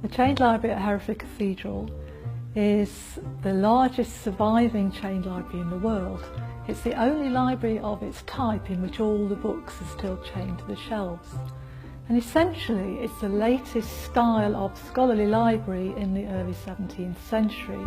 The chained library at Hereford Cathedral is the largest surviving chained library in the world. It's the only library of its type in which all the books are still chained to the shelves. And essentially it's the latest style of scholarly library in the early 17th century.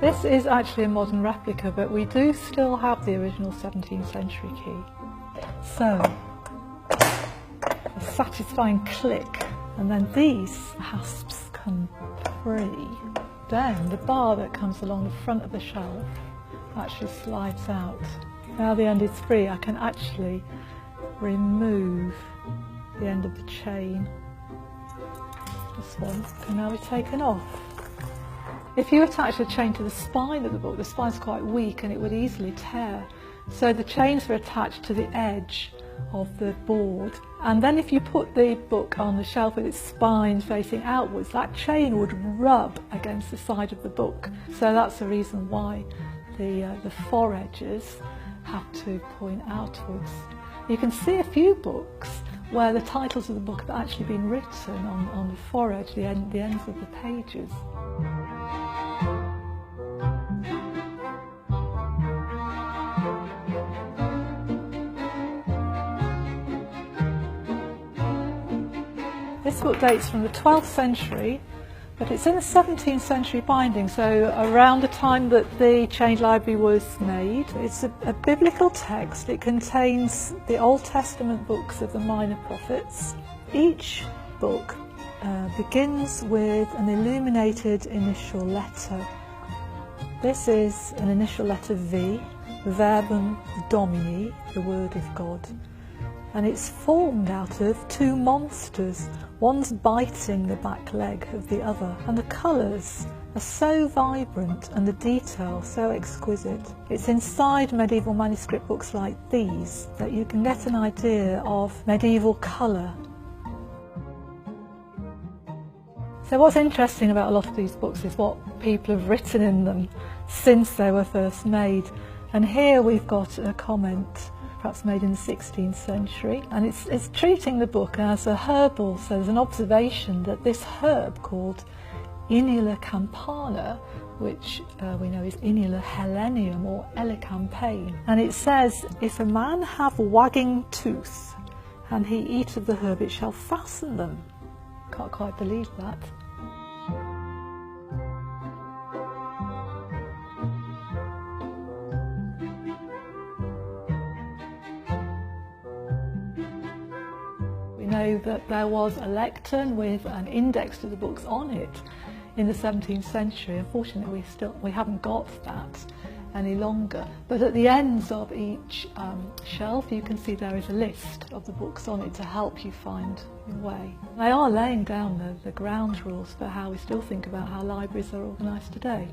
This is actually a modern replica, but we do still have the original 17th century key. So, a satisfying click, and then these hasps come free. Then the bar that comes along the front of the shelf actually slides out. Now the end is free, I can actually remove the end of the chain. This one can now be taken off. If you attach the chain to the spine of the book, the spine's quite weak and it would easily tear. So the chains are attached to the edge of the board. And then if you put the book on the shelf with its spine facing outwards, that chain would rub against the side of the book. So that's the reason why the foredges have to point outwards. You can see a few books where the titles of the book have actually been written on the foredge, the ends of the pages. This book dates from the 12th century, but it's in a 17th century binding, so around the time that the chained library was made. It's a biblical text. It contains the Old Testament books of the Minor Prophets. Each book begins with an illuminated initial letter. This is an initial letter V, Verbum Domini, the word of God. And it's formed out of two monsters. One's biting the back leg of the other. And the colours are so vibrant and the detail so exquisite. It's inside medieval manuscript books like these that you can get an idea of medieval colour. So what's interesting about a lot of these books is what people have written in them since they were first made. And here we've got a comment perhaps made in the 16th century, and it's treating the book as a herbal. So there's an observation that this herb called Inula campana, which we know is Inula helenium or elecampane, and it says, if a man have wagging tooth and he eat of the herb, it shall fasten them. Can't quite believe that. We know that there was a lectern with an index to the books on it in the 17th century. Unfortunately, we haven't got that any longer. But at the ends of each shelf, you can see there is a list of the books on it to help you find your way. They are laying down the ground rules for how we still think about how libraries are organised today.